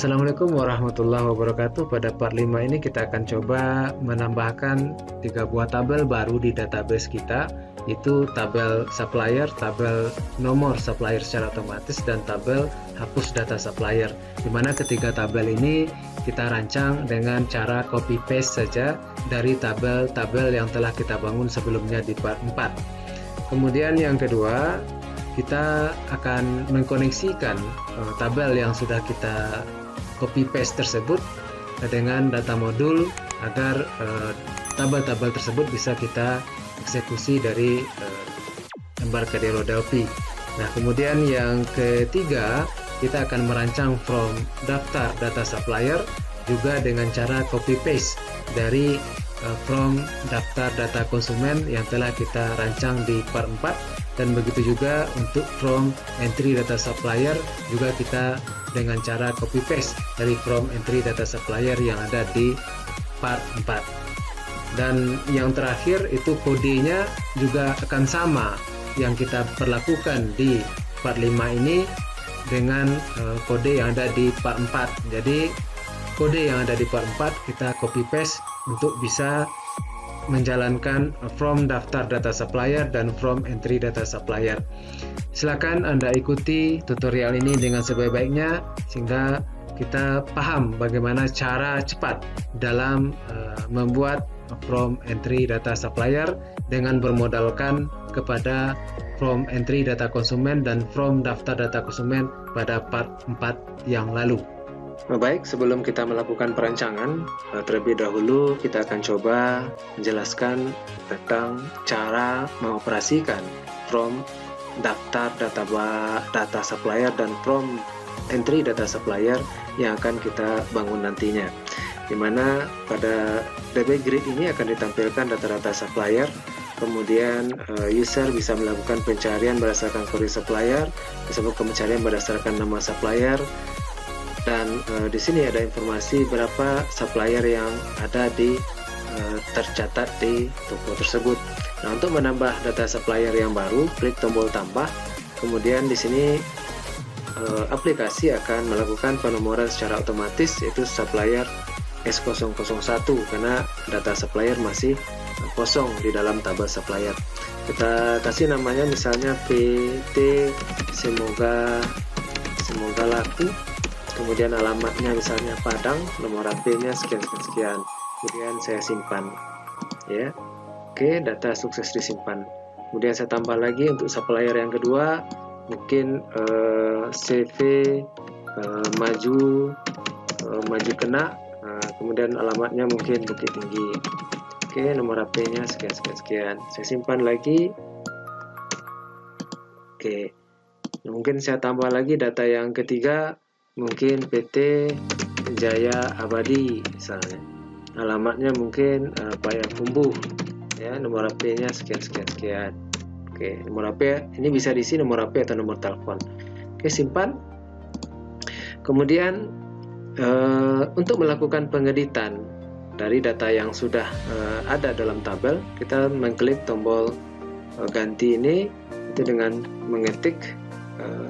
Assalamualaikum warahmatullahi wabarakatuh. Pada part 5 ini kita akan coba menambahkan 3 buah tabel baru di database kita, yaitu tabel supplier, tabel nomor supplier secara otomatis, dan tabel hapus data supplier. Dimana ketiga tabel ini kita rancang dengan cara copy paste saja dari tabel-tabel yang telah kita bangun sebelumnya di part 4. Kemudian yang kedua, kita akan mengkoneksikan tabel yang sudah kita copy paste tersebut dengan data modul agar tabel-tabel tersebut bisa kita eksekusi dari Embarcadero Delphi. Nah, kemudian yang ketiga, kita akan merancang from daftar data supplier juga dengan cara copy paste dari from daftar data konsumen yang telah kita rancang di part 4, dan begitu juga untuk from entry data supplier juga kita dengan cara copy paste dari from entry data supplier yang ada di part 4. Dan yang terakhir itu kodenya juga akan sama yang kita perlakukan di part 5 ini dengan kode yang ada di part 4. Jadi kode yang ada di part 4 kita copy paste untuk bisa menjalankan from daftar data supplier dan from entry data supplier. Silakan Anda ikuti tutorial ini dengan sebaik-baiknya sehingga kita paham bagaimana cara cepat dalam membuat from entry data supplier dengan bermodalkan kepada from entry data konsumen dan from daftar data konsumen pada part 4 yang lalu. Baik, sebelum kita melakukan perancangan, terlebih dahulu kita akan coba menjelaskan tentang cara mengoperasikan from daftar data supplier dan from entry data supplier yang akan kita bangun nantinya. Dimana pada DB Grid ini akan ditampilkan data-data supplier, kemudian user bisa melakukan pencarian berdasarkan kode supplier, bisa melakukan pencarian berdasarkan nama supplier, dan di sini ada informasi berapa supplier yang ada di tercatat di toko tersebut. Nah, untuk menambah data supplier yang baru, klik tombol tambah. Kemudian di sini aplikasi akan melakukan penomoran secara otomatis, yaitu supplier S001 karena data supplier masih kosong di dalam tabel supplier. Kita kasih namanya misalnya PT semoga laku. Kemudian alamatnya misalnya Padang, nomor HP-nya sekian. Kemudian saya simpan, ya. Oke, data sukses disimpan. Kemudian saya tambah lagi untuk supplier yang kedua, mungkin CV maju kena, kemudian alamatnya mungkin Bukit Tinggi. Oke, nomor HP-nya sekian. Saya simpan lagi. Oke, mungkin saya tambah lagi data yang ketiga. Mungkin PT Jaya Abadi misalnya, alamatnya mungkin Payakumbuh, ya, nomor HP-nya sekian. Oke, nomor HP ini bisa diisi nomor HP atau nomor telepon. Oke, simpan. Kemudian untuk melakukan pengeditan dari data yang sudah ada dalam tabel, kita mengklik tombol ganti ini itu dengan mengetik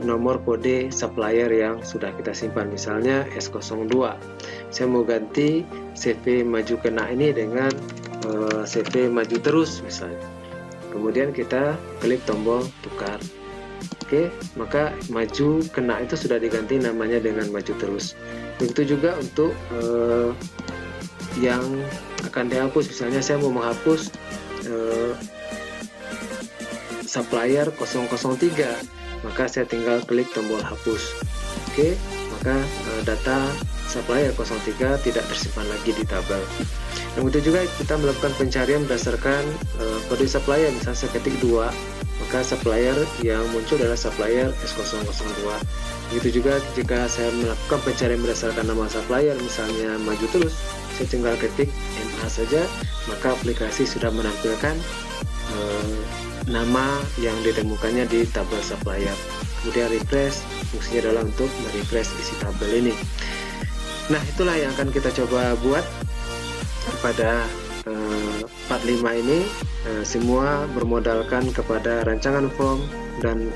nomor kode supplier yang sudah kita simpan, misalnya S02. Saya mau ganti CV maju kena ini dengan CV maju terus misalnya. Kemudian kita klik tombol tukar. Oke, maka maju kena itu sudah diganti namanya dengan maju terus. Begitu juga untuk yang akan dihapus, misalnya saya mau menghapus supplier 003, maka saya tinggal klik tombol hapus. Oke, maka data supplier 03 tidak tersimpan lagi di tabel. Dan itu juga kita melakukan pencarian berdasarkan kode supplier, misalnya saya ketik 2, maka supplier yang muncul adalah supplier S002. Begitu juga jika saya melakukan pencarian berdasarkan nama supplier, misalnya maju terus, saya tinggal ketik MA saja, maka aplikasi sudah menampilkan nama yang ditemukannya di tabel supplier. Kemudian refresh, fungsinya adalah untuk merefresh isi tabel ini. Nah, itulah yang akan kita coba buat pada part 5 ini. Semua bermodalkan kepada rancangan form dan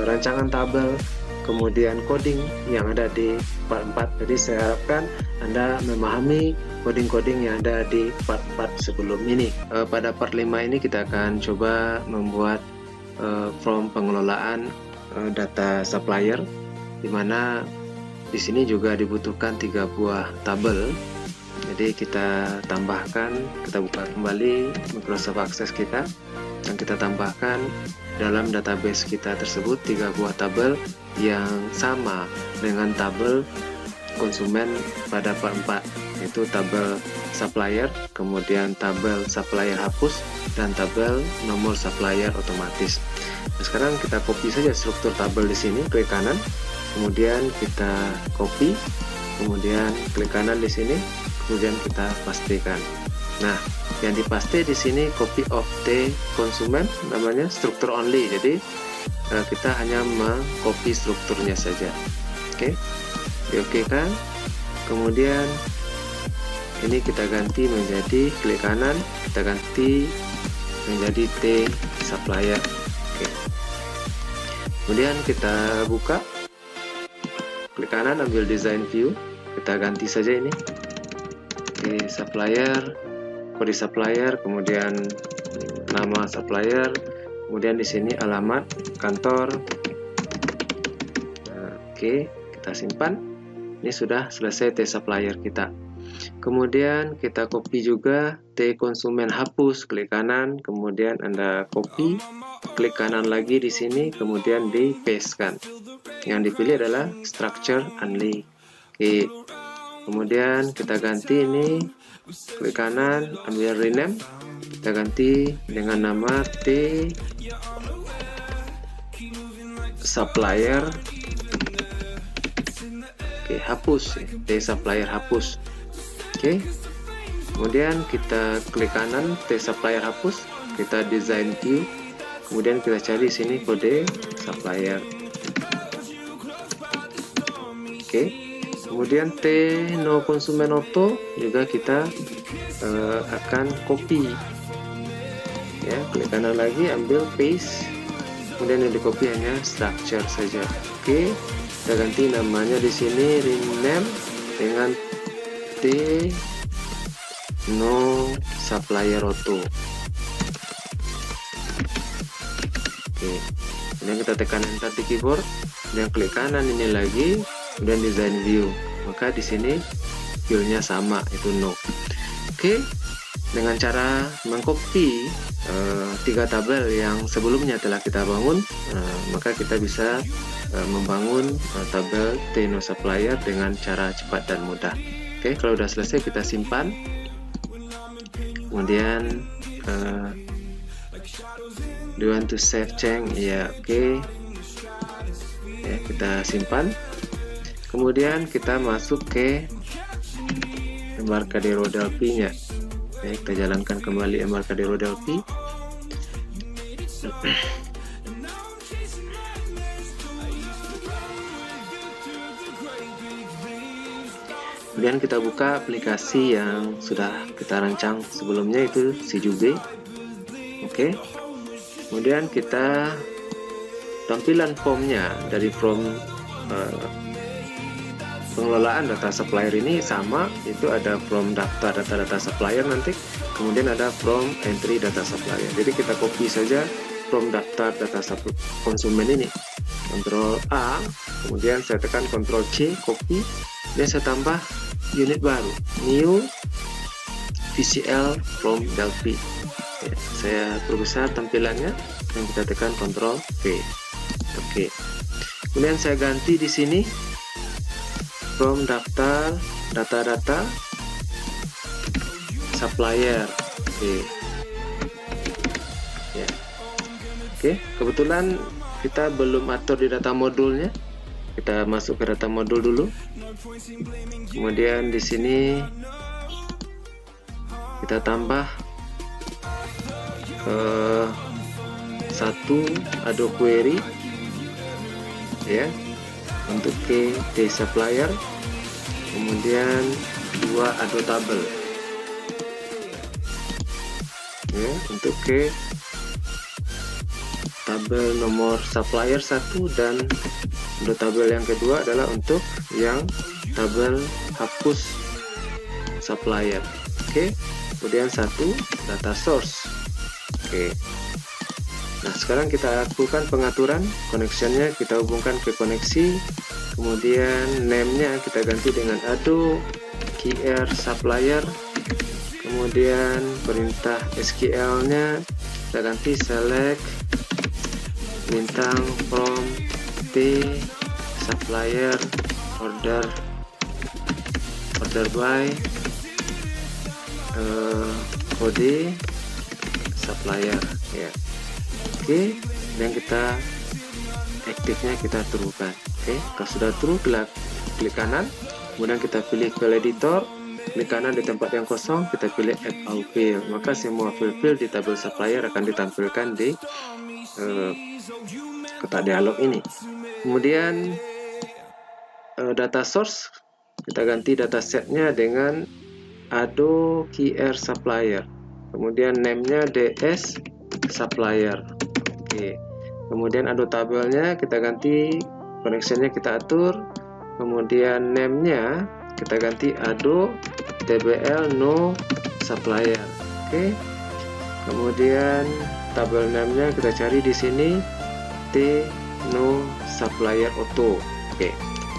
rancangan tabel kemudian coding yang ada di part 4. Jadi saya harapkan Anda memahami coding-coding yang ada di part 4 sebelum ini. Pada part 5 ini kita akan coba membuat form pengelolaan data supplier, di mana di sini juga dibutuhkan 3 buah tabel. Jadi kita tambahkan, kita buka kembali Microsoft Access kita, dan kita tambahkan dalam database kita tersebut 3 buah tabel yang sama dengan tabel konsumen pada part 4, yaitu tabel supplier, kemudian tabel supplier hapus, dan tabel nomor supplier otomatis. Nah, sekarang kita copy saja struktur tabel di sini, klik kanan, kemudian kita copy, kemudian klik kanan di sini, kemudian kita pastikan. Nah, yang dipaste di sini copy of the konsumen, namanya struktur only. Jadi kita hanya mengcopy strukturnya saja. Oke, oke kan? Kemudian ini kita ganti menjadi, klik kanan, kita ganti menjadi T supplier. Oke. Kemudian kita buka, klik kanan, ambil design view, kita ganti saja ini. Oke, supplier, kode supplier, kemudian nama supplier, kemudian di sini alamat kantor. Oke, kita simpan. Ini sudah selesai T supplier kita. Kemudian kita copy juga T konsumen hapus, klik kanan, kemudian Anda copy, klik kanan lagi di sini, kemudian di paste kan. Yang dipilih adalah structure only. Oke. Kemudian kita ganti ini, klik kanan, ambil rename, kita ganti dengan nama T supplier. Oke, hapus, T supplier hapus. Oke. Kemudian kita klik kanan, T supplier hapus, kita design view, kemudian kita cari sini kode supplier. Oke. Kemudian T no konsumen auto juga kita akan copy, ya, klik kanan lagi, ambil paste, kemudian yang di copy hanya structure saja. Oke, kita ganti namanya di sini rename dengan T no supplier auto. Oke, kemudian kita tekan enter di keyboard, dan klik kanan ini lagi, kemudian design view, maka di sini viewnya sama, itu no. Oke, dengan cara mengcopy 3 tabel yang sebelumnya telah kita bangun, maka kita bisa membangun tabel T no supplier dengan cara cepat dan mudah. Oke, kalau sudah selesai kita simpan, kemudian do you want to save change? Ya, oke. Ya, kita simpan. Kemudian kita masuk ke Embarcadero Delphi nya. Ya, kita jalankan kembali Embarcadero Delphi. Kemudian kita buka aplikasi yang sudah kita rancang sebelumnya, itu Sijube. Oke. Kemudian kita tampilan formnya dari form pengelolaan data supplier ini sama, itu ada from daftar data-data supplier nanti, kemudian ada from entry data supplier. Jadi kita copy saja from daftar data konsumen ini, Ctrl A, kemudian saya tekan Ctrl C, copy, dan saya tambah unit baru, new VCL from Delphi. Ya, saya perbesar tampilannya, dan kita tekan Ctrl V. Oke. Kemudian saya ganti di sini from daftar data-data supplier. Oke. Ya. Oke, kebetulan kita belum atur di data modulnya. Kita masuk ke data modul dulu. Kemudian di sini kita tambah satu ado query, ya, untuk ke T supplier, kemudian 2 ado tabel, ya, untuk ke tabel nomor supplier 1 dan Untuk tabel yang kedua adalah untuk yang tabel hapus supplier. Oke. Kemudian satu data source. Oke. Nah, sekarang kita lakukan pengaturan connectionnya, kita hubungkan ke koneksi. Kemudian name-nya kita ganti dengan Ado QR supplier. Kemudian perintah SQL-nya kita ganti select bintang from T supplier order by kode supplier ya. Oke, dan kita aktifnya kita truekan. Oke, kalau sudah true klik kanan, kemudian kita pilih file editor, klik kanan di tempat yang kosong, kita pilih add all field, maka semua field di tabel supplier akan ditampilkan di kotak dialog ini. Kemudian data source kita ganti datasetnya dengan Ado QR supplier, kemudian name-nya DS supplier. Oke. Kemudian Ado tabelnya kita ganti, connection-nya kita atur, kemudian name-nya kita ganti Ado TBL no supplier. Oke. Kemudian tabel name-nya kita cari di sini T no supplier auto. Oke.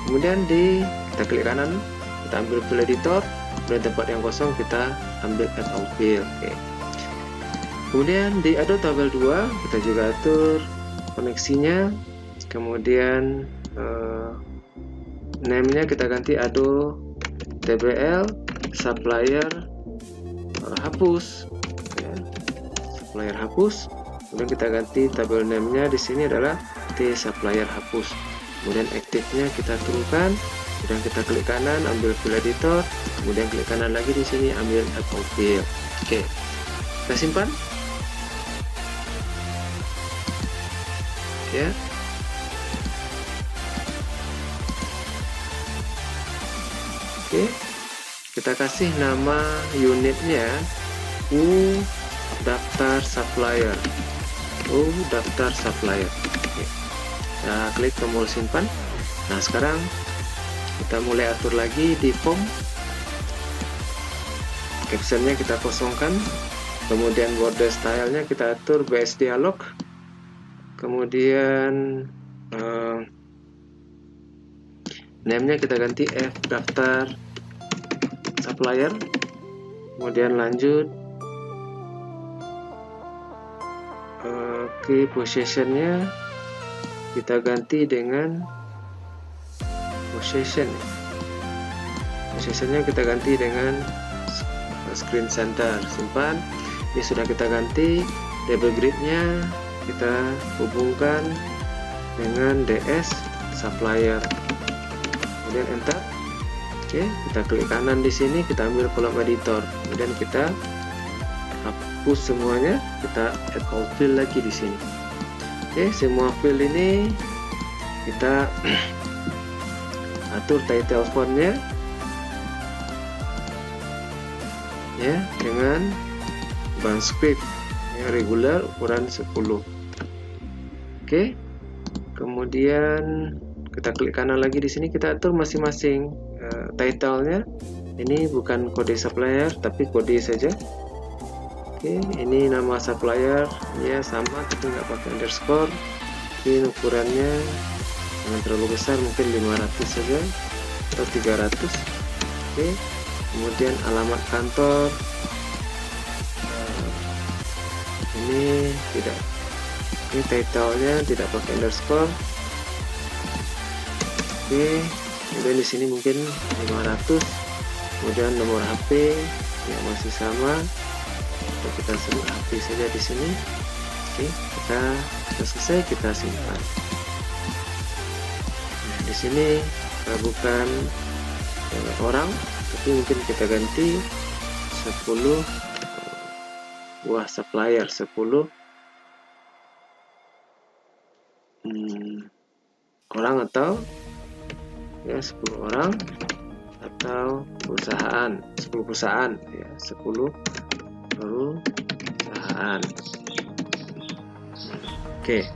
Kemudian kita klik kanan, kita ambil file editor, di tempat yang kosong kita ambil add all field. Oke. Kemudian di Ado tabel 2 kita juga atur koneksinya, kemudian name-nya kita ganti Ado TBL supplier hapus ya, supplier hapus. Kemudian kita ganti tabel name-nya di sini adalah T supplier hapus. Kemudian aktifnya kita turunkan, kemudian kita klik kanan ambil file editor, kemudian klik kanan lagi di sini ambil add all field. Oke, kita simpan ya. Oke, kita kasih nama unitnya U daftar supplier. U daftar supplier. Oke. Kita klik tombol simpan. Nah, sekarang kita mulai atur lagi di form. Captionnya kita kosongkan, kemudian border stylenya kita atur base dialog, kemudian name-nya kita ganti F daftar supplier, kemudian lanjut ke possession-nya kita ganti dengan possession-nya kita ganti dengan screen center. Simpan. Ini sudah kita ganti. Label grid-nya kita hubungkan dengan DS supplier, kemudian enter. Oke, kita klik kanan di sini, kita ambil kolom editor, kemudian kita hapus semuanya, kita add all field lagi di sini. Oke, semua field ini kita atur title fontnya ya dengan band script yang regular ukuran 10. Oke, kemudian kita klik kanan lagi di sini, kita atur masing-masing title-nya. Ini bukan kode supplier tapi kode saja. Oke, ini nama supplier ya sama tapi nggak pakai underscore. Ini ukurannya jangan terlalu besar, mungkin 500 saja atau 300. Oke, kemudian alamat kantor ini tidak, ini title-nya tidak pakai underscore. Oke, kemudian di sini mungkin 500. Kemudian nomor HP ya masih sama, kita sebut HP saja di sini. Oke, kita sudah selesai, kita simpan. Nah, di sini bukan orang, tapi mungkin kita ganti 10 buah supplier, 10 orang atau ya 10 orang atau perusahaan, 10 perusahaan ya, 10 perusahaan. Oke.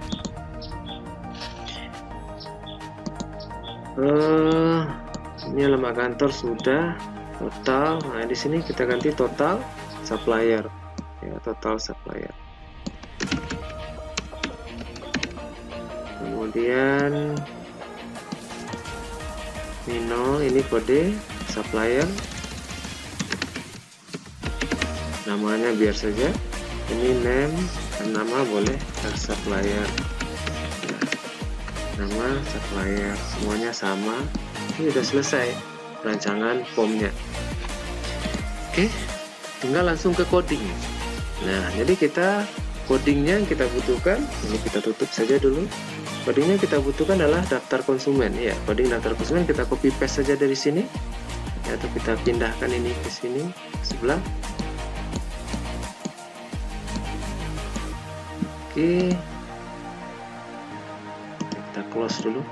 Ini alamat kantor sudah, total. Nah, di sini kita ganti total supplier, ya, total supplier. Kemudian Mino, ini kode supplier, namanya biar saja. Ini name, nama boleh supplier, ya, nama supplier, semuanya sama. Ini sudah selesai rancangan formnya. Oke, tinggal langsung ke coding. Nah, jadi codingnya yang kita butuhkan, ini kita tutup saja dulu. Codingnya kita butuhkan adalah daftar konsumen, ya. Coding daftar konsumen kita copy paste saja dari sini, ya, atau kita pindahkan ini ke sini ke sebelah. Oke, kita close dulu.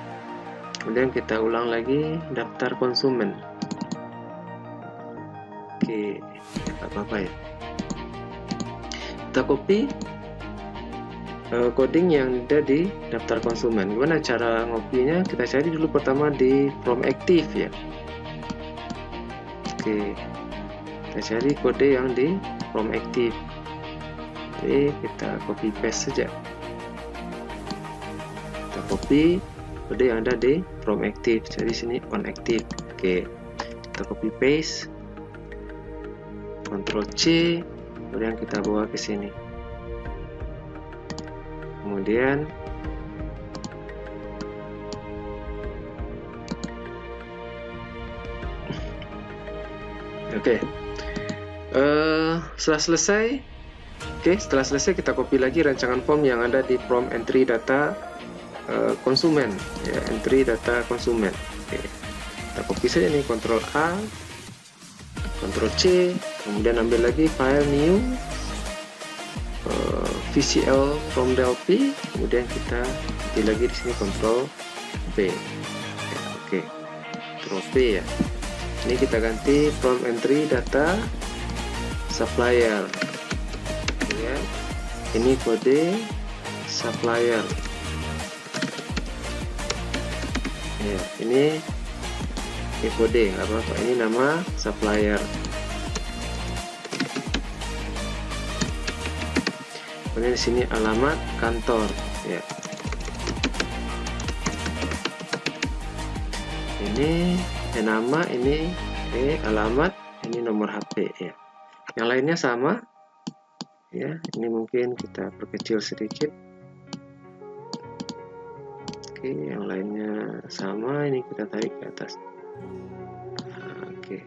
Kemudian kita ulang lagi daftar konsumen. Oke, nggak apa-apa ya. Kita copy coding yang ada di daftar konsumen. Gimana cara ngopinya? Kita cari dulu pertama di from active, ya. Oke, kita cari kode yang di from active. Oke, kita copy paste saja. Kita copy kode yang ada di from active. Jadi sini on active. Oke, kita copy paste, Ctrl C, kemudian kita bawa ke sini. Kemudian setelah selesai, setelah selesai kita copy lagi rancangan form yang ada di from entry data konsumen, ya, entry data konsumen. Kita copy saja nih, Ctrl A, Ctrl C, kemudian ambil lagi file new, VCL from DLP, kemudian kita ganti lagi di sini Ctrl V. Oke, Ctrl V, ya. Ini kita ganti from entry data supplier, ya. Ini kode supplier, ya. Ini kode, nggak apa-apa. Ini nama supplier. Kemudian di sini alamat kantor, ya. Ini nama, ini alamat, ini nomor HP, ya. Yang lainnya sama, ya. Ini mungkin kita perkecil sedikit. Oke, yang lainnya sama, ini kita tarik ke atas. Oke,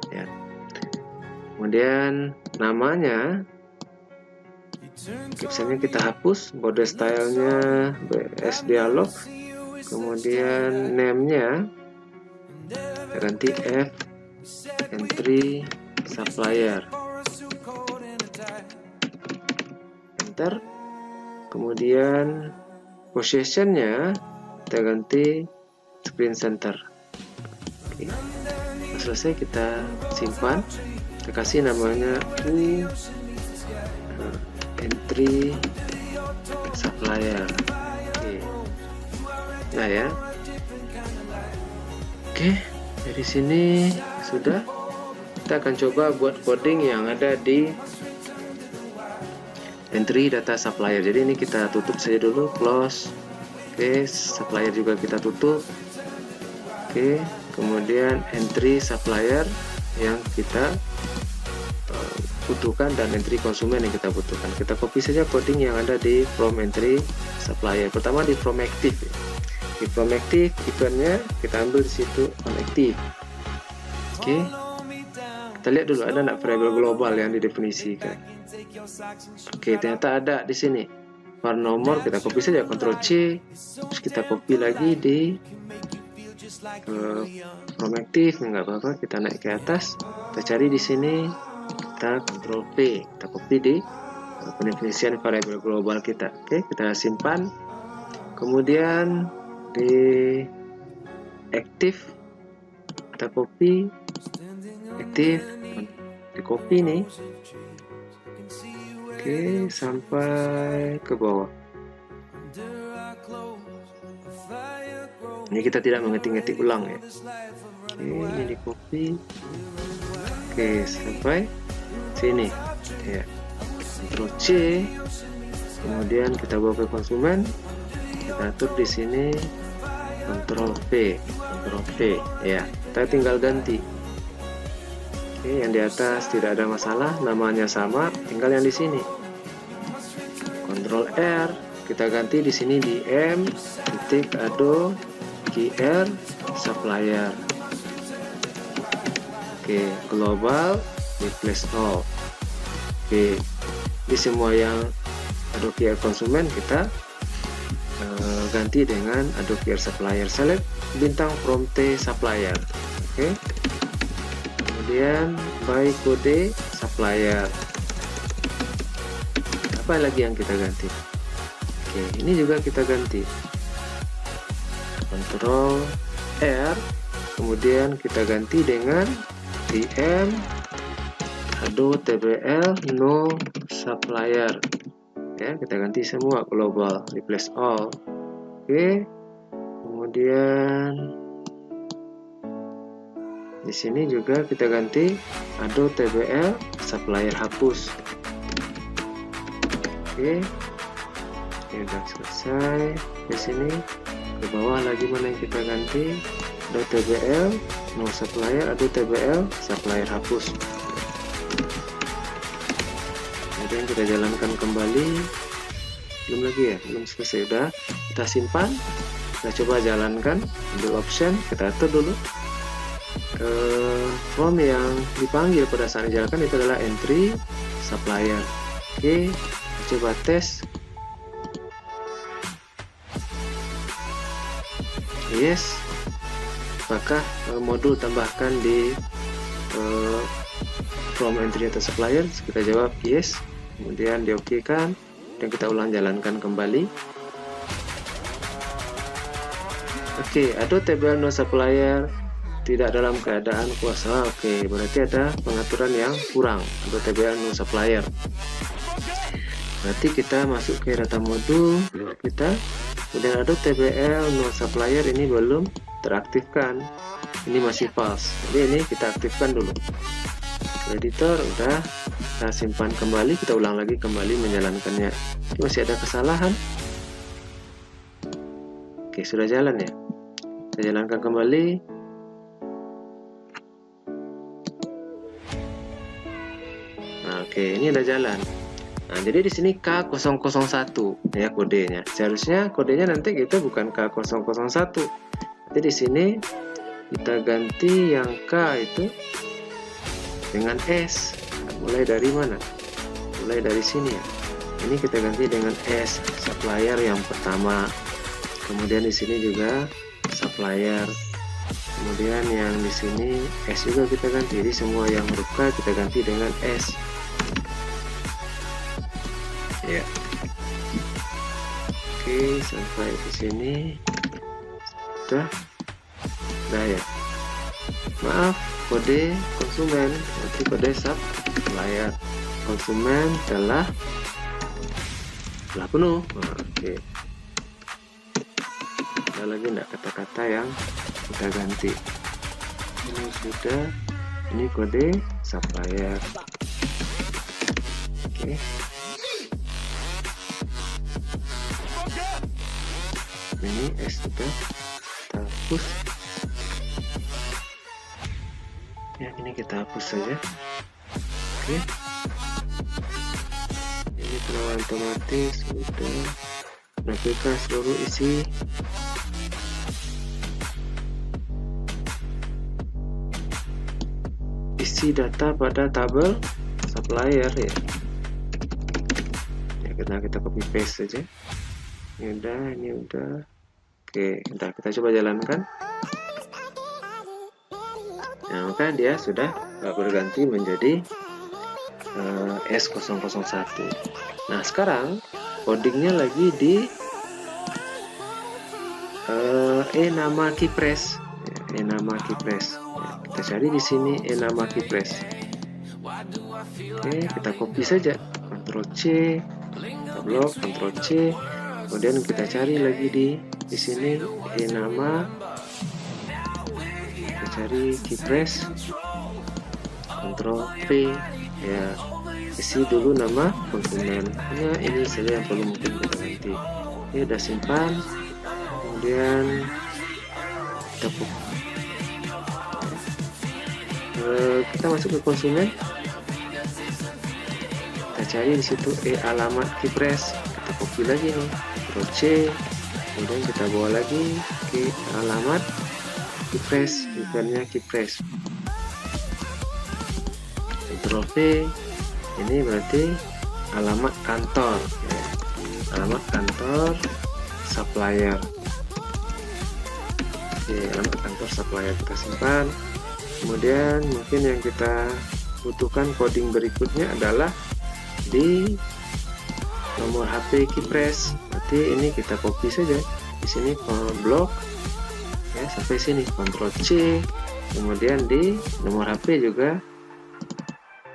ya. Kemudian namanya, misalnya kita hapus body stylenya BS dialog, kemudian name-nya kita ganti F entry supplier, enter. Kemudian position-nya kita ganti screen center. Oke. Selesai, kita simpan, kita kasih namanya entry supplier. Oke. Nah, ya. Oke, dari sini sudah. Kita akan coba buat coding yang ada di entry data supplier. Jadi ini kita tutup saja dulu, close. Oke, supplier juga kita tutup. Oke, kemudian entry supplier yang kita butuhkan dan entry konsumen yang kita butuhkan. Kita copy saja coding yang ada di from entry supplier. Pertama di from active. Di from active eventnya kita ambil di situ on active. Oke, kita lihat dulu ada nggak variable global yang didefinisikan. Oke, ternyata ada di sini. Var nomor kita copy saja, Ctrl C, terus kita copy lagi di from active, nggak apa-apa, kita naik ke atas, kita cari di sini, kita Ctrl V, kita copy di pendefinisian variable global kita. Oke, kita simpan. Kemudian di active kita copy, active di copy nih. Oke, sampai ke bawah. Ini kita tidak mengetik-ngetik ulang ya. Oke, ini di copy. Oke, sampai sini ya. Ctrl C, kemudian kita bawa ke konsumen, kita atur di sini, Ctrl V ya. Kita tinggal ganti. Oke, yang di atas tidak ada masalah, namanya sama, tinggal yang di sini. Ctrl R, kita ganti di sini di m.ado qr supplier. Oke, global replace all. Oke, di semua yang Adobe QR konsumen kita ganti dengan Adobe QR supplier. Select bintang from T supplier. Oke, kemudian by kode supplier. Apa lagi yang kita ganti? Oke, ini juga kita ganti. Ctrl R, kemudian kita ganti dengan DM Adobe TBL no supplier ya, kita ganti semua global replace all. Oke, kemudian di sini juga kita ganti Adobe TBL supplier hapus. Oke, ini sudah selesai. Di sini ke bawah lagi mana yang kita ganti, Adobe TBL no supplier, Adobe TBL supplier hapus. Kemudian kita jalankan kembali. Belum lagi ya, belum selesai. Udah, kita simpan, kita coba jalankan, ambil option, kita atur dulu. Form yang dipanggil pada saat dijalankan itu adalah entry supplier. Oke, kita coba tes. Yes, apakah modul tambahkan di from entry atau supplier? Kita jawab yes, kemudian diokekan dan kita ulang jalankan kembali. Oke, Adobe TBL no supplier tidak dalam keadaan kuasa. Oke, berarti ada pengaturan yang kurang. Adobe TBL no supplier. Berarti kita masuk ke data modul kita. Kemudian Adobe TBL no supplier ini belum teraktifkan. Ini masih false. Jadi ini kita aktifkan dulu. Editor udah, kita simpan kembali, kita ulang lagi kembali menjalankannya. Ini masih ada kesalahan. Oke, sudah jalan ya. Kita jalankan kembali. Nah, oke, ini udah jalan. Nah, jadi di sini K001 ya kodenya. Seharusnya kodenya nanti kita bukan K001. Jadi di sini kita ganti yang K itu dengan S. Mulai dari mana? Mulai dari sini ya. Ini kita ganti dengan S, supplier yang pertama. Kemudian di sini juga supplier. Kemudian yang di sini S juga kita ganti. Jadi semua yang huruf K kita ganti dengan S. Ya. Oke, sampai di sini sudah ya. Maaf, kode konsumen, nanti kode supplier konsumen telah penuh. Nah, oke. Ada lagi enggak kata-kata yang kita ganti? Ini sudah. Ini kode supplier. Oke. Ini S sudah kita hapus. Ya, ini kita hapus saja. Oke. Ini penawaran otomatis sudah. Nampilkan seluruh isi data pada tabel supplier ya. Ya, kita copy paste saja. Ini udah. Oke, udah, kita coba jalankan. Nah, maka dia sudah berganti menjadi S001. Nah, sekarang codingnya lagi di nama keypress. Nama keypress. Kita cari di sini nama keypress. Oke, kita copy saja. Ctrl C, kita blok, Ctrl C. Kemudian kita cari lagi di di sini nama, kita cari keypress, Ctrl V, ya isi dulu nama konsumennya, ini saja yang perlu mungkin kita ganti. Oke, udah simpan, kemudian kita masuk ke konsumen, kita cari di situ alamat keypress, kita copy lagi nih, Ctrl C, kemudian kita bawa lagi ke alamat keypress, eventnya keypress, Ctrl V, ini berarti alamat kantor, ya. Alamat kantor supplier. Oke, alamat kantor supplier kita simpan. Kemudian mungkin yang kita butuhkan coding berikutnya adalah di nomor HP keypress. Berarti ini kita copy saja di sini, blok ya sampai sini, Ctrl C, kemudian di nomor HP juga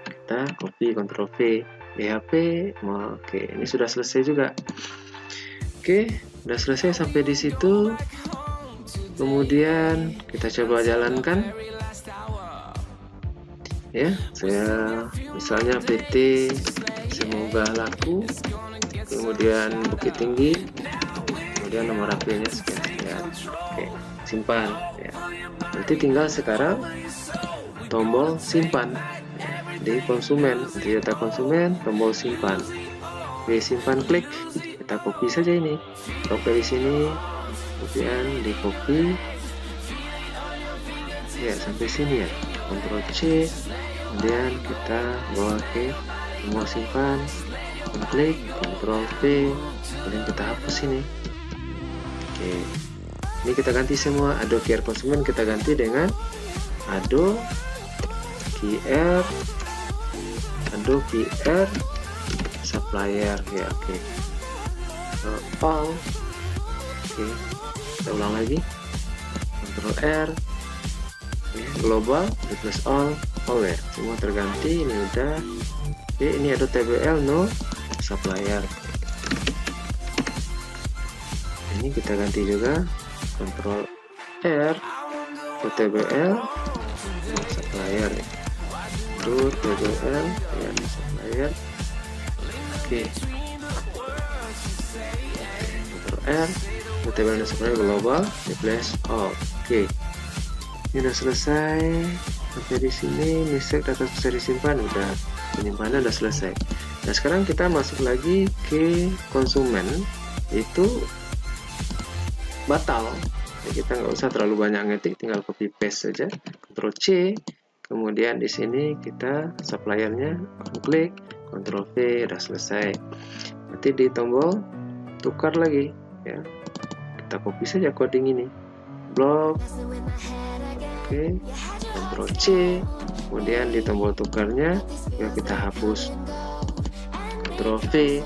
kita copy, Ctrl V di HP. Oke, ini sudah selesai juga. Oke, sudah selesai sampai di situ. Kemudian kita coba jalankan ya. Saya misalnya PT semoga laku, kemudian Bukit Tinggi, kemudian nomor HP-nya sekian. Oke, simpan ya. Nanti tinggal sekarang tombol simpan ya, di konsumen, di data konsumen, tombol simpan. Oke, simpan, klik, kita copy saja ini, copy di sini, kemudian di copy ya sampai sini ya, Ctrl C, kemudian kita bawa ke tombol simpan, klik, Ctrl V, kemudian kita hapus ini. Oke, ini kita ganti semua. Ado QR konsumen kita ganti dengan Ado QR supplier ya. Oke, all. Oke, kita ulang lagi, Ctrl R, global, replace all ya, semua terganti. Ini udah. Oke, ini ada TBL no supplier. Ini kita ganti juga, Ctrl R, TBL no supplier ya. TBL ya supplier. Oke, Ctrl R, TBL no supplier, global, replace all. Oke, ini udah selesai. Sampai di sini mistake data bisa disimpan, udah, penyimpanan udah selesai. Nah, sekarang kita masuk lagi ke konsumen, itu batal ya, kita nggak usah terlalu banyak ngetik, tinggal copy paste saja, Ctrl C, kemudian di sini kita suppliernya klik, Ctrl V, udah selesai. Nanti di tombol tukar lagi ya, kita copy saja coding ini, blok. Oke, Ctrl C, kemudian di tombol tukarnya ya kita hapus, Ctrl V,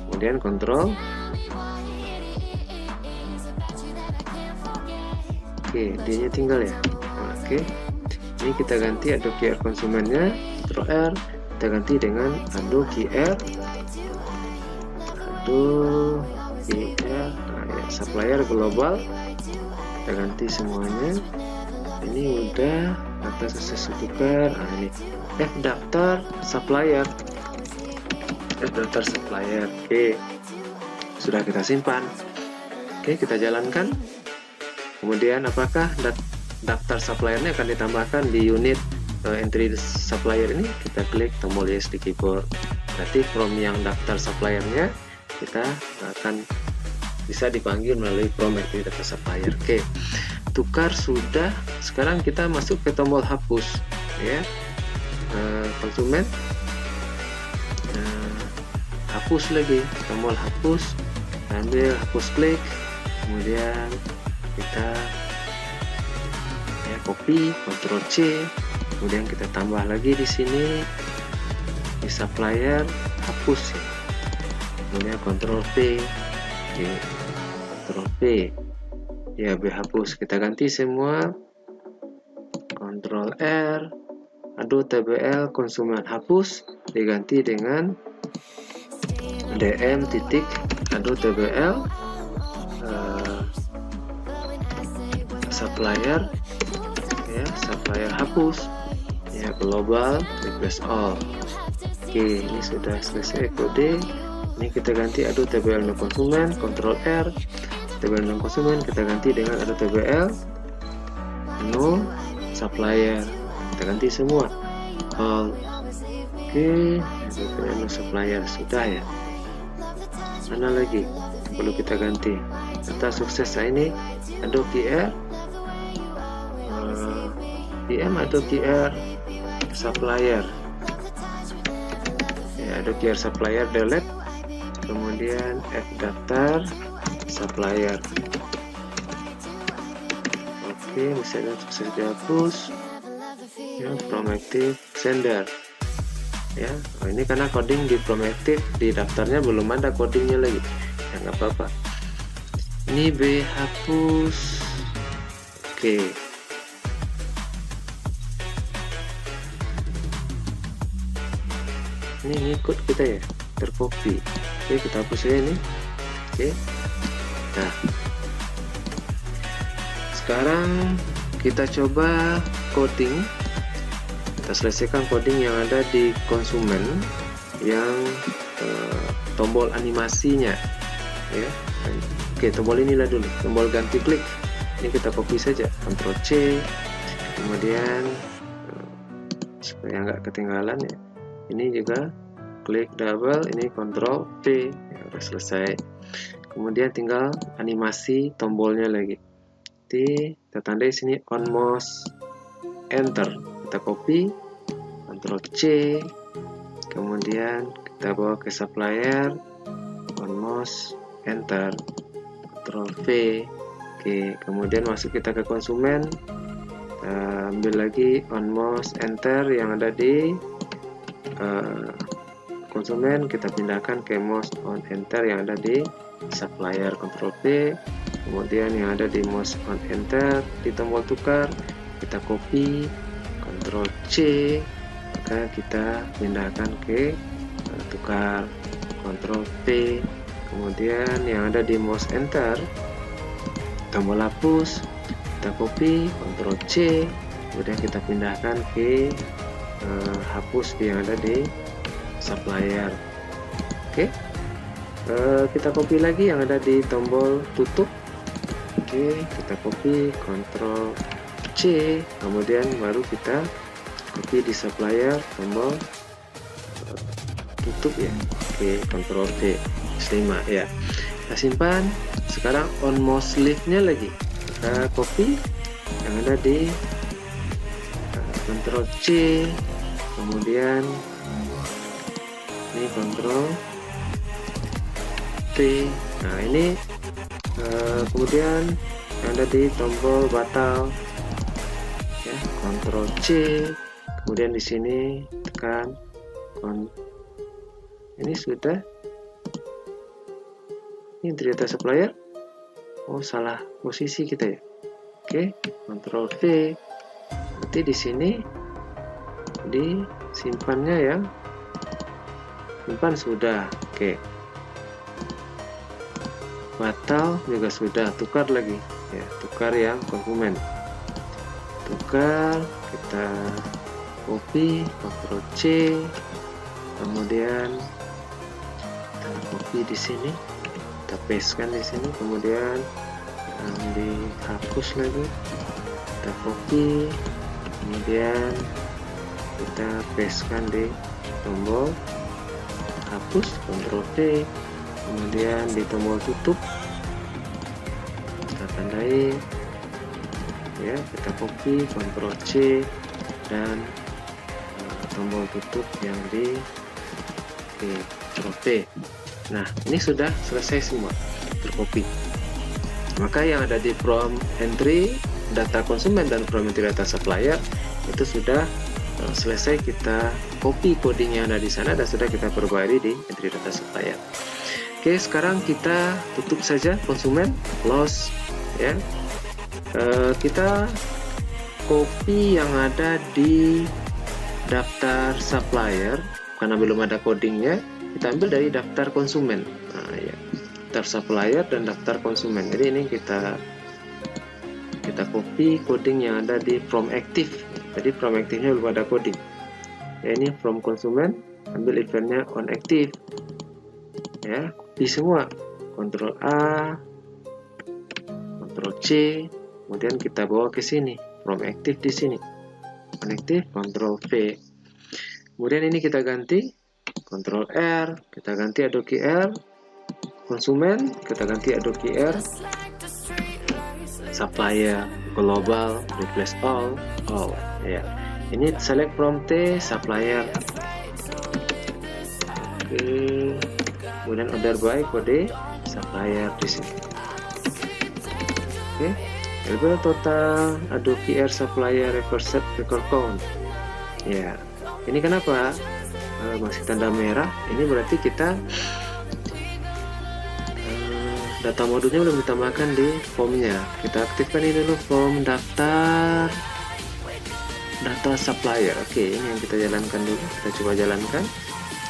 kemudian Ctrl. Oke, D-nya tinggal ya. Oke, ini kita ganti Ado QR konsumennya, Ctrl R, kita ganti dengan Ado QR ya, supplier global. Kita ganti semuanya. Ini udah data sukses tukar. Nah, ini F daftar supplier. Oke, sudah kita simpan. Oke, kita jalankan. Kemudian apakah daftar suppliernya akan ditambahkan di unit entry supplier ini? Kita klik tombol yes di keyboard. Berarti from yang daftar suppliernya kita akan bisa dipanggil melalui from entry data supplier. Oke, tukar sudah. Sekarang kita masuk ke tombol hapus ya, konsumen, hapus lagi, tombol hapus, ambil hapus, klik, kemudian kita ya copy, Ctrl C, kemudian kita tambah lagi di sini di supplier, hapus ya, kemudian Ctrl V, Ctrl V ya, hapus. Kita ganti semua, Ctrl R, Ado TBL konsumen, hapus, diganti dengan DM titik Ado TBL supplier, ya, supplier hapus, ya, global replace all. Oke, ini sudah selesai kode. Ini kita ganti add tbl no konsumen, Ctrl R, tbl no konsumen kita ganti dengan add tbl no supplier, kita ganti semua all. Oke, tbl no supplier sudah ya. Mana lagi yang perlu kita ganti? Data sukses ini Adobe QR, PM atau QR supplier, ya, Adobe QR supplier delete, kemudian add daftar supplier. Oke, misalnya sukses dihapus, ya, proactive sender, ya. Ini karena coding di proactive, di daftarnya belum ada codingnya lagi, ya nggak apa-apa. Ini B hapus. Oke, ini ikut kita ya, tercopy. Oke, kita hapus aja ini. Oke, nah sekarang kita coba coding. Kita selesaikan coding yang ada di konsumen, yang tombol animasinya, ya. Oke, tombol inilah dulu, tombol ganti klik. Ini kita copy saja, Ctrl C, kemudian supaya nggak ketinggalan ya. Ini juga klik double, ini Ctrl V, ya, udah selesai. Kemudian tinggal animasi tombolnya lagi. Kita tandai sini on mouse enter, kita copy, Ctrl C, kemudian kita bawa ke supplier, on mouse enter, Ctrl V. Oke, kemudian masuk kita ke konsumen, kita ambil lagi on mouse enter yang ada di konsumen, kita pindahkan ke mouse on enter yang ada di supplier, Ctrl V. Kemudian yang ada di mouse on enter di tombol tukar kita copy, Ctrl C, maka kita pindahkan ke tukar, Ctrl V. Kemudian yang ada di mouse enter tombol hapus kita copy, Ctrl C, kemudian kita pindahkan ke hapus yang ada di supplier. Oke, kita copy lagi yang ada di tombol tutup. Oke, kita copy, Ctrl C, kemudian baru kita copy di supplier tombol tutup ya. Oke, Ctrl V, 5 ya. Kita simpan. Sekarang on mouse sleeve-nya lagi kita copy yang ada di Ctrl C, kemudian ini Ctrl V. Nah, ini kemudian yang ada di tombol batal ya, Ctrl C, kemudian di sini tekan ini sudah. Ini data supplier. Oh, salah posisi kita ya. Oke, Ctrl V. Nanti di sini disimpannya ya. Simpan sudah. Oke. Batal juga sudah. Tukar lagi ya, tukar yang konsumen. Tukar, kita copy, Ctrl C. Kemudian kita copy di sini. Kita pastekan di sini, kemudian dihapus lagi, kita copy, kemudian kita pastekan di tombol hapus, Ctrl V, kemudian di tombol tutup kita tandai ya, kita copy, Ctrl C, dan tombol tutup yang di Ctrl V. Nah, ini sudah selesai semua tercopy. Maka yang ada di from entry data konsumen dan from entry data supplier itu sudah selesai kita copy coding yang ada di sana dan sudah kita perbarui di entry data supplier. Oke, sekarang kita tutup saja konsumen, close ya. Kita copy yang ada di daftar supplier karena belum ada codingnya. Kita ambil dari daftar konsumen. Nah, ya, daftar supplier dan daftar konsumen. Jadi ini kita kita copy coding yang ada di from active. Jadi from active-nya belum ada coding. Ya, ini from konsumen, ambil eventnya on active. Ya, copy semua. Ctrl A, Ctrl C, kemudian kita bawa ke sini. From active di sini. On active, Ctrl V. Kemudian ini kita ganti Ctrl R, kita ganti Adobe R, konsumen, kita ganti Adobe R, supplier, global, replace all. Ya. Ini select from T, supplier. Oke. Kemudian order by kode supplier di sini. Oke. Label total Adobe R supplier record count. Ya. Ini kenapa masih tanda merah? Ini berarti kita data modulnya belum ditambahkan di formnya. Kita aktifkan ini dulu, form daftar data supplier. Oke, ini yang kita jalankan dulu. Kita coba jalankan.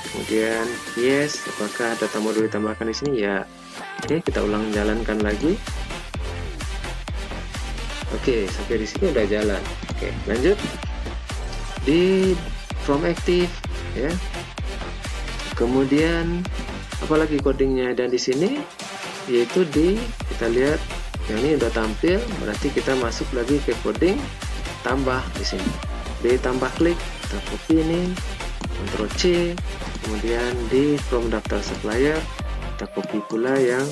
Kemudian yes, apakah data modul ditambahkan di sini? Ya. Oke, kita ulang jalankan lagi. Oke, sampai di sini udah jalan. Oke, lanjut di from active, ya. Kemudian apalagi codingnya, dan di sini yaitu kita lihat yang ini udah tampil, berarti kita masuk lagi ke coding tambah di sini. D tambah klik, kita copy ini, Ctrl C, kemudian di from daftar supplier kita copy pula yang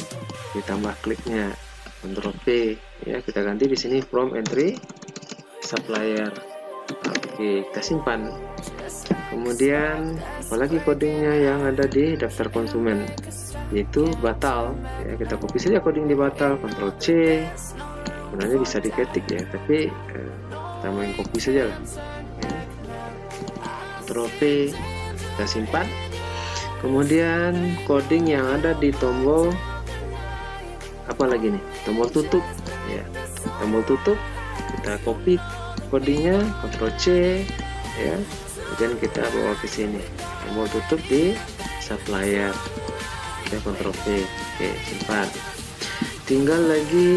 ditambah kliknya, Ctrl V, ya, kita ganti di sini from entry supplier. Oke, kita simpan. Kemudian apalagi codingnya yang ada di daftar konsumen, yaitu batal, ya, kita copy saja coding di batal, Ctrl C, sebenarnya bisa diketik ya, tapi kita main copy saja lah, ya. Ctrl V, kita simpan. Kemudian coding yang ada di tombol apa lagi nih, tombol tutup, ya, tombol tutup kita copy codingnya, Ctrl C, ya, kemudian kita bawa ke sini, tombol tutup di supplier, ya, Ctrl V. Oke, simpan. Tinggal lagi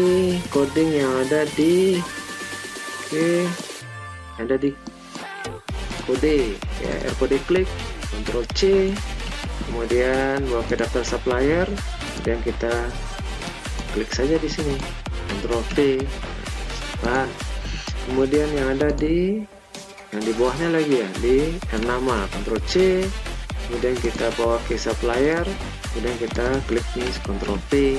coding yang ada di kode, ya, R kode klik, Ctrl C, kemudian bawa ke daftar supplier, kemudian kita klik saja di sini, Ctrl V. Nah, kemudian yang ada di bawahnya lagi, ya, di nama, Ctrl C, kemudian kita bawa ke supplier, kemudian kita klik nih, Ctrl V.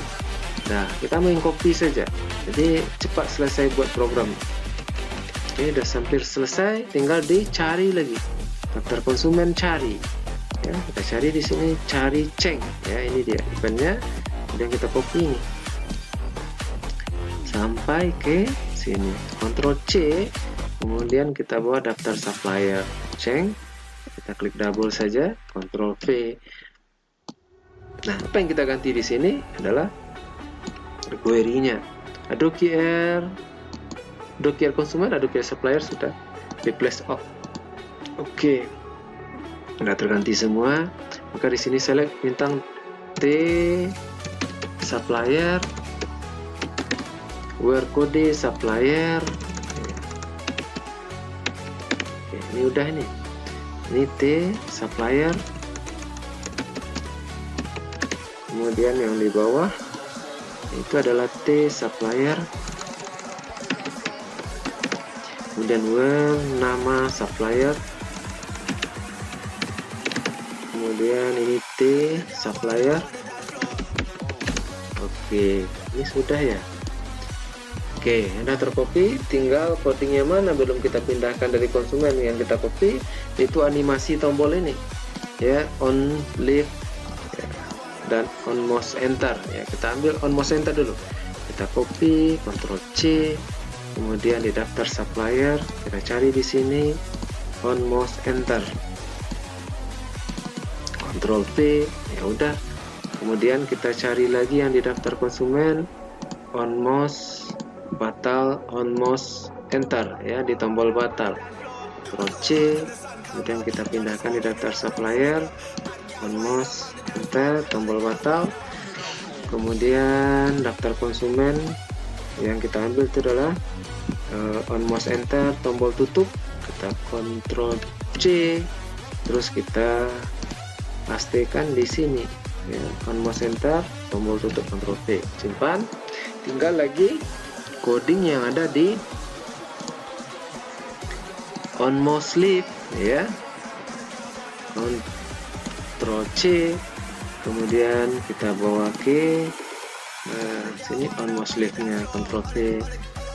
Nah, kita main copy saja, jadi cepat selesai buat program. Oke, udah hampir selesai, tinggal dicari lagi daftar konsumen, cari, ya, kita cari di sini, cari Cheng, ya, ini dia eventnya, kemudian kita copy ini sampai ke sini, Ctrl C, kemudian kita bawa daftar supplier Cheng, kita klik double saja, Ctrl V. Nah, apa yang kita ganti di sini adalah query-nya, Adobe R konsumen, Adobe R supplier sudah replace all. Oke, sudah terganti semua. Maka di sini select bintang T supplier, where kode supplier. Oke, ini udah ini T supplier, kemudian yang di bawah itu adalah T supplier, kemudian where nama supplier, kemudian ini T supplier. Oke, ini sudah ya. Oke, sudah tercopy, tinggal codingnya mana belum kita pindahkan dari konsumen. Yang kita copy itu animasi tombol ini, ya, on leave, ya, dan on mouse enter, ya. Kita ambil on mouse enter dulu, kita copy, Ctrl C, kemudian di daftar supplier kita cari di sini on mouse enter, Ctrl V, ya udah. Kemudian kita cari lagi yang di daftar konsumen, on mouse batal, on mouse enter, ya, di tombol batal, Ctrl C, kemudian kita pindahkan di daftar supplier, on mouse enter, tombol batal. Kemudian daftar konsumen yang kita ambil itu adalah on mouse enter, tombol tutup, kita Ctrl C, terus kita pastikan di sini ya, on mouse enter, tombol tutup, Ctrl V, simpan. Tinggal lagi coding yang ada di on mouse sleeve ya, Ctrl C, kemudian kita bawa ke sini on mouse sleeve-nya, Ctrl V,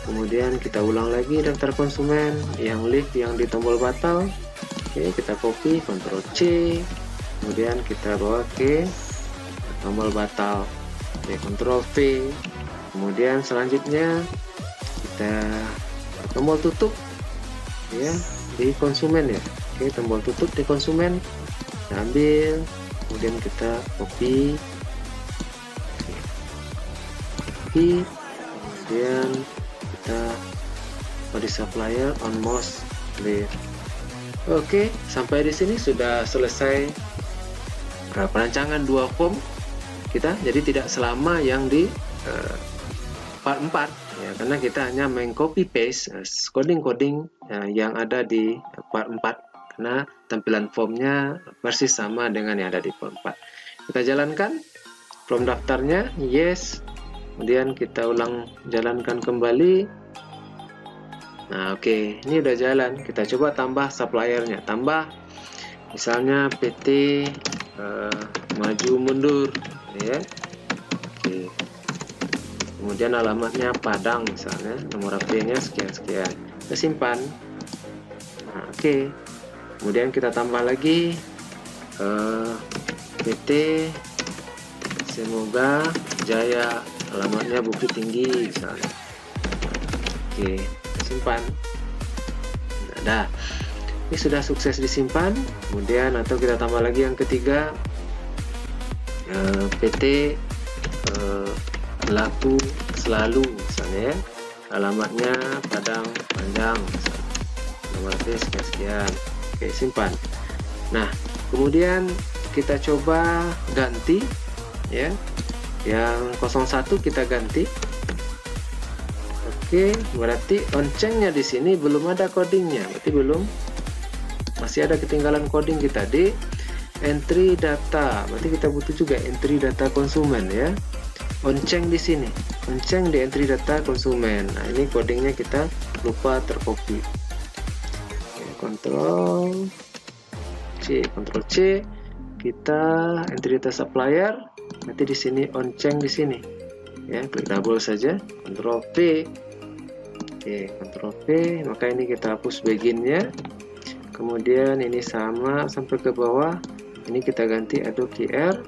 kemudian kita ulang lagi daftar konsumen yang live yang di tombol batal. Oke, kita copy, Ctrl C, kemudian kita bawa ke tombol batal. Oke, Ctrl V, kemudian selanjutnya kita tombol tutup ya di konsumen ya. Oke, tombol tutup di konsumen, kita ambil, kemudian kita copy, kemudian kita body supplier on mouse sleeve. Oke, sampai di sini sudah selesai perancangan dua form kita. Jadi tidak selama yang di part 4 ya, karena kita hanya mengcopy paste coding yang ada di part 4, karena tampilan formnya persis sama dengan yang ada di form 4. Kita jalankan form daftarnya, yes, kemudian kita ulang jalankan kembali. Nah, oke, ini udah jalan. Kita coba tambah suppliernya, tambah misalnya PT maju mundur ya. Oke, kemudian alamatnya Padang misalnya, nomor HP-nya sekian-sekian, kita simpan. Nah, oke, kemudian kita tambah lagi PT Semoga Jaya, alamatnya Bukit Tinggi misalnya. Oke, simpan. Nah, ini sudah sukses disimpan. Kemudian atau kita tambah lagi yang ketiga, PT Laku Selalu misalnya ya, alamatnya Padang Panjang misalnya, nomor HP sekian-sekian. Oke, simpan. Nah, kemudian kita coba ganti ya, yang 01 kita ganti. Oke, berarti oncengnya di sini belum ada codingnya, berarti belum, masih ada ketinggalan coding kita di entry data. Berarti kita butuh juga entry data konsumen ya. Onceng di sini, onceng di entry data konsumen. Nah, ini codingnya kita lupa tercopy. Ctrl C, kita entry data supplier. Nanti di sini onceng di sini ya, klik double saja, Ctrl V. Oke, Ctrl V, maka ini kita hapus beginnya, kemudian ini sama sampai ke bawah, ini kita ganti Adobe R,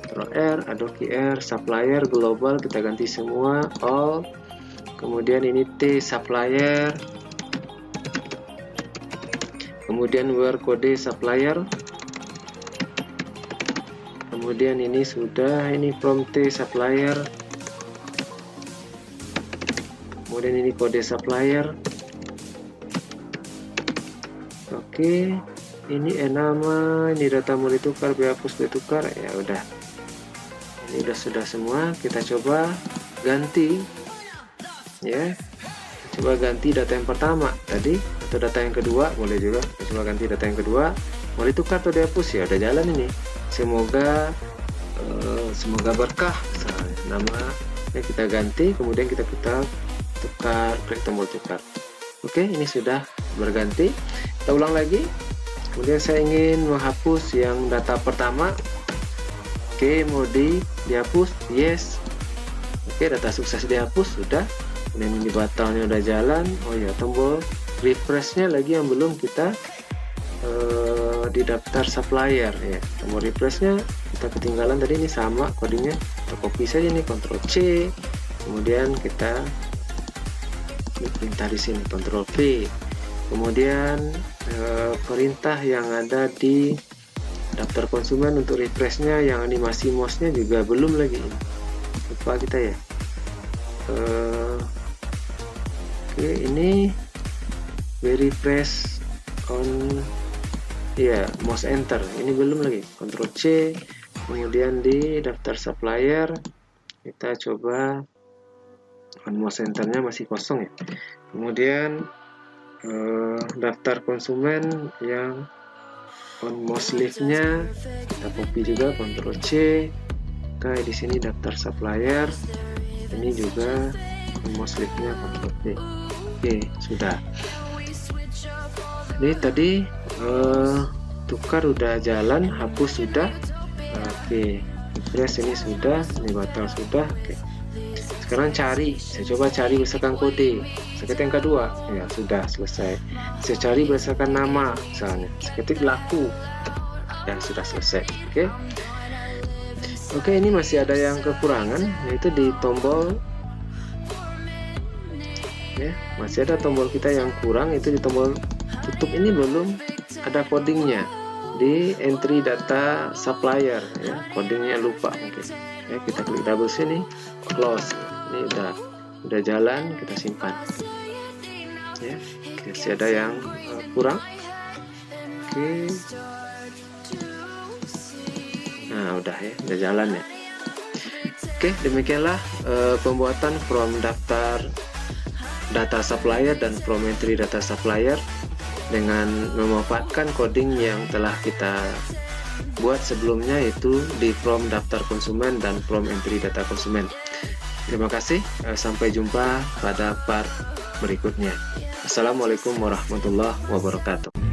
Ctrl R, Adobe R, supplier global kita ganti semua all, kemudian ini T supplier, kemudian where kode supplier, kemudian ini sudah, ini from T supplier, kemudian ini kode supplier. Oke, ini nama, ini data mau ditukar, dihapus, ditukar, ya udah. Ini sudah semua. Kita coba ganti ya, coba ganti data yang pertama tadi atau data yang kedua, boleh juga. Kita coba ganti data yang kedua, mau ditukar atau dihapus, ya udah jalan ini. Semoga berkah misalnya, nama ya kita ganti, kemudian kita tukar, klik tombol tukar. Oke, ini sudah berganti. Kita ulang lagi. Kemudian saya ingin menghapus yang data pertama. Oke, mau dihapus, yes. Oke, data sukses dihapus, sudah. Kemudian ini batalnya udah jalan. Oh ya, tombol refreshnya lagi yang belum kita di daftar supplier ya. Tombol refreshnya kita ketinggalan tadi, ini sama codingnya, kita copy saja nih, Ctrl C, kemudian kita perintah di sini, Ctrl V, kemudian perintah yang ada di daftar konsumen untuk refreshnya, yang animasi mouse-nya juga belum lagi, lupa kita ya. Oke, ini refresh on ya, mouse enter, ini belum lagi, Ctrl C, kemudian di daftar supplier kita coba on mouse enternya masih kosong ya, Kemudian daftar konsumen yang on most list-nya kita copy juga, Ctrl C. Oke, di sini daftar supplier, ini juga on most list-nya, Ctrl C. Oke, sudah. Ini tadi tukar udah jalan, hapus sudah. Oke, refresh ini sudah, ini batal sudah. Oke. Sekarang cari, saya coba cari berdasarkan kode. Saya ketik yang kedua, ya sudah selesai. Saya cari berdasarkan nama, misalnya. Saya ketik laku, ya sudah selesai. Oke. Oke, ini masih ada yang kekurangan, yaitu di tombol. Ya, masih ada tombol kita yang kurang, itu di tombol tutup ini belum ada codingnya di entry data supplier, ya codingnya lupa mungkin. Ya, kita klik double sini, close. Ini udah jalan, kita simpan. Ya, masih ada yang kurang. Oke. Nah, udah ya, udah jalan ya. Oke, demikianlah pembuatan from daftar data supplier dan from entry data supplier dengan memanfaatkan coding yang telah kita buat sebelumnya, yaitu di from daftar konsumen dan from entry data konsumen. Terima kasih, sampai jumpa pada part berikutnya. Assalamualaikum warahmatullahi wabarakatuh.